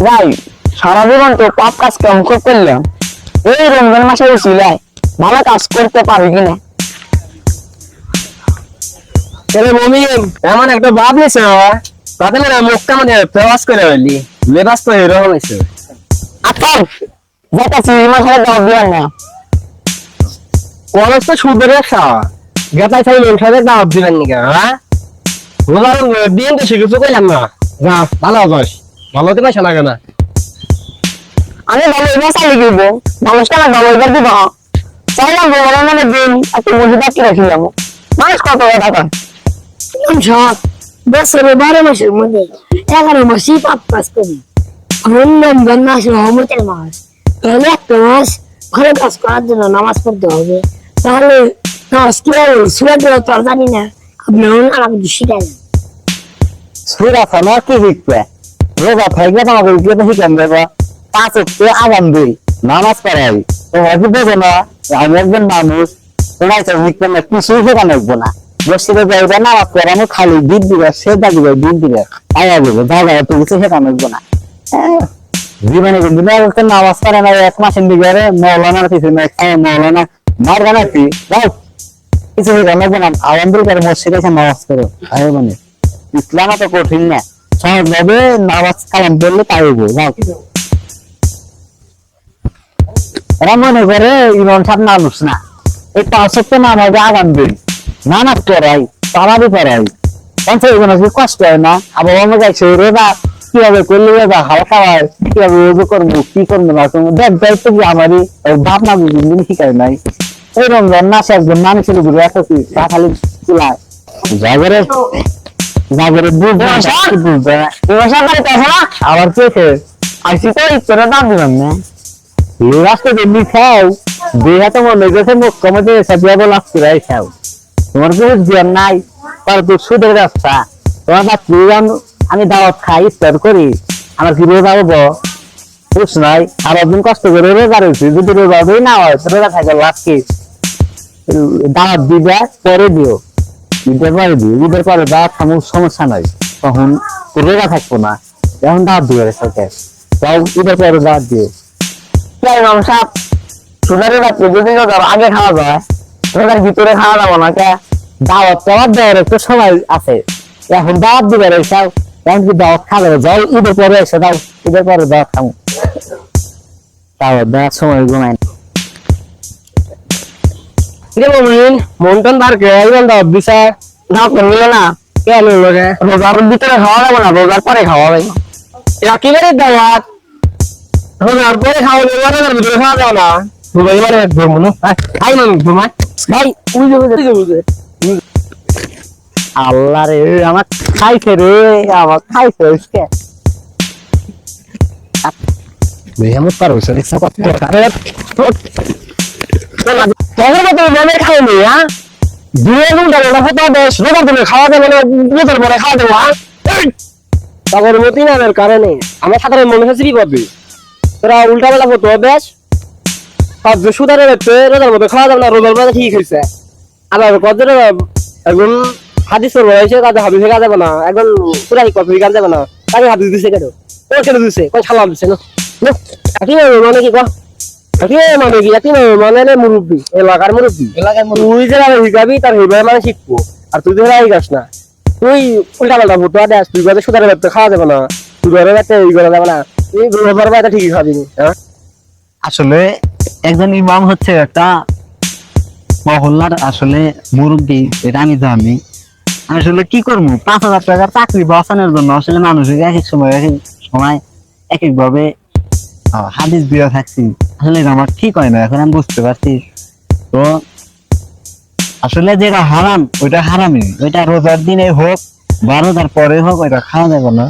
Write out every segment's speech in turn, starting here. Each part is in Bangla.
যাই সারা জীবন তো পাপ কাজ কেমন করলাম, এই রমজান মাসে উচিলায় ভালো কাজ করতে পারবি কিনা। তাহলে মমিন এমন একটা ভাব নিছে তাতে না মুখটা মানে প্রবাস করে হইলি লেবাস তো এরকম হয়েছে। আচ্ছা যাইতাছি মাসায় দাও দিয়ার না। কলেজ তো সুদের খাওয়া গেতাই খাই লোক সাথে দাওয়াত দিলেন নাকি? হ্যাঁ রোজার দিন তো শিখেছো কইলাম না, যা ভালো আছিস, ভালো হতে পারছে না কেন? আমি ভালো এবার চালিয়ে দিব, মানুষটা না ভালো এবার দিব চাইলাম বড় মানে দিন একটু মজুদার কি রাখিলাম। মানুষ কত কথা কয় সব বছরে 12 মাসের মধ্যে 11 মাসই পাপ কাজ করি। রমজান মাস রহমতের মাস, তাহলে একটা মাস ভালো কাজ করার জন্য নামাজ পড়তে হবে। তাহলে নামাজ কিভাবে সুরাত তো আর জানি না, আপনার আমাকে শিখাই দেন। সুরা খানা কি শিখবে, রোজা থাকবে তোমাকে গিয়ে শিখান দেবো। পাঁচ হচ্ছে আগাম দুই নামাজ পড়াই, তোমার কি বোঝো না আমি একজন মানুষ, তোমার শিখবে না কিছুই শেখানো লাগবো না। মসজিদে যাইবে নামাজ পড়ানো খালি দিন দিবে, সে দিবে দিন দিবে আয়া দেবে জায়গা তো কিছু শেখানো লাগবো না। জীবনে কিন্তু নামাজ পড়ে না এক মাসের দিকে মৌলানার কিছু না মৌলানা মার বানাচ্ছি যাও কিছু শেখানো লাগবো না। আলহামদুলিল্লাহ মসজিদে এসে নামাজ করো আরে মানে ইসলাম তো কঠিন না, সহজভাবে নামাজ কালাম পড়লে তাই হইব। যাও এরা মনে করে ইমাম সাহেব মানুষ না, এই 5 সপ্তাহ নামাজ আগাম দিন নামাজ পড়াই তারাবি পড়াই পঞ্চাশ কষ্ট হয় না। আবার অন্য যাইছে রোজা কিভাবে করলে রোজা হালকা হয়, কিভাবে রোজা করবো কি করবো না করবো দেখ দায়িত্ব কি আমারই বাপ মা দিন শিখাই নাই। এই রমজান মাসে একজন মানুষের উপরে এত কি তা খালি চুলায় জাগরে জাগরে বুঝবে না আবার কে আসি তো ইচ্ছাটা দাম দিলাম না রাস্তা যদি খাও দুই হাতে মনে গেছে মুখ কমে সাথে লাগছে রাই খাও তোমার কিছু জ্ঞান নাই, তার তো সুদের ব্যবসা। তোমার আমি দাওয়াত খাই ইফতার করি, আমার কি রোজা হবো বুঝ নাই। আর একদিন কষ্ট করে রোজা রয়েছি, যদি রোজা দিই না হয় রোজা থাকে লাভ কি? দাওয়াত দিবে পরে দিও, ঈদের পরে দিও, ঈদের পরে দাওয়াত খামো সমস্যা নাই, তখন রোজা থাকবো না। এখন দাওয়াত দিবে সাথে তাও ঈদের পরে দাওয়াত দিও। ইমাম সাহেব সুদারের রাত্রে যদি আগে খাওয়া যায় রোজার ভিতরে খাওয়া যাবো না কে? দাওয়াত দেওয়ার দেওয়ার একটু সময় আছে, এখন দাওয়াত দিবে এসব এখন কি দাওয়াত খাবে যাও ঈদের পরে এসে দাও, ঈদের পরে দাওয়াত খাবো, দাওয়াত দেওয়ার সময় ঘুমাই মন টন বার কে দাওয়াত দিছে দাওয়াত মিলে না। কেন লোকে রোজার ভিতরে খাওয়া যাবো না, রোজার পরে খাওয়া যাবে একেবারে দাওয়াত রোজার পরে খাওয়া যাবে, রোজার ভিতরে খাওয়া যাবে না। এবারে ঘুমো না খাই না ঘুমায় ভাই বুঝে আল্লাহ রে আমার খাইছে রে, আমার খাইছে বেয়ামত পার হইছে দেখছ কত তখন তো মনে খাইনি। হ্যাঁ দুই ঘন্টা হতো বেশ রোজার দিনে খাওয়া যাবে না, রোজার পরে খাওয়া যাবো। তখন মতি নামের কারণে আমার সাধারণ মনে হচ্ছে কি করবি তোরা উল্টা বেলা হতো বেশ সুদারে রোজার মধ্যে খাওয়া যাবে না, রোজার মধ্যে ঠিক হয়েছে। আবার কত একজন হাদিস রয়েছে কাজে হাদিসে কাজ যাবে না, একজন পুরাই কফি কাজ যাবে না, তাকে হাদিস দিছে কেন ও কেন দিছে কই সালাম দিছে না মানে কি মানে কি একই মানে মুরব্বী এলাকার মুরব্বী তুই যারা শিখাবি তার হিবাই মানে শিখবো, আর তুই যারা শিখাস না তুই উল্টা পাল্টা ভুটো দেখ, তুই ঘরে সুদারে ব্যক্তি খাওয়া যাবে না, তুই ঘরে ব্যক্তি ই করা যাবে না, তুই ঘর বাইরে ঠিকই খাবি। হ্যাঁ আসলে একজন ইমাম হচ্ছে একটা মহল্লার আসলে মুরব্বী, এটা আমি জানি। আসলে কি করবো 5,000 টাকার চাকরি বাঁচানোর জন্য আসলে মানুষের এক এক সময় এক এক ভাবে হাদিস দিয়ে থাকছি, আসলে এটা আমার ঠিক হয় না। এখন আমি বুঝতে পারছি তো আসলে যেটা হারাম ওইটা হারামই, ওইটা রোজার দিনে হোক বা রোজার পরে হোক ওইটা খাওয়া যাবে না।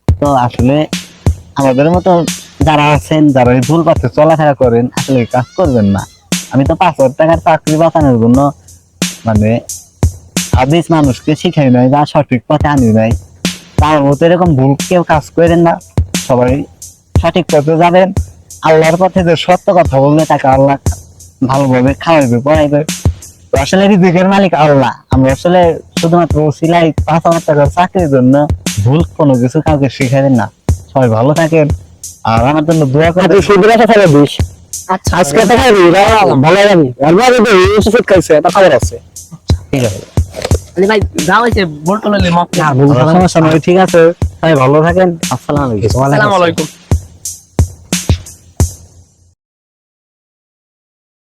তো আসলে আমাদের মতো যারা আছেন যারা এই ভুল পথে চলাফেরা করেন আসলে কাজ করবেন না। আমি তো 5,000 টাকার চাকরি বাঁচানোর জন্য মানে হাদিস মানুষকে শিখাই নাই বা সঠিক পথে আনি নাই, তার মতো এরকম ভুল কেউ কাজ করেন না, সবাই সঠিক পথে যাবেন। আল্লাহর পথে যে সত্য কথা বললে তাকে আল্লাহ ভালোভাবে খাওয়াইবে পড়াইবে। আসলে রিজিকের মালিক আল্লাহ, আমরা আসলে শুধুমাত্র ওসিলায় 5,000 টাকার চাকরির জন্য ভুল কোনো কিছু কাউকে শিখাবেন না। সবাই ভালো থাকেন, আর আমার জন্য দোয়া করে তুই সুন্দর একটা খাবার দিস আচ্ছা আজকে তো খাবি ভালো জানি এরপরে তো ওষুধ খাইছে এটা খবর আছে ঠিক আছে আরে ভাই যাও এসে বলতো না মাপ আর বুঝতে সমস্যা নয় ঠিক আছে তাই ভালো থাকেন আসসালামু আলাইকুম আসসালামু আলাইকুম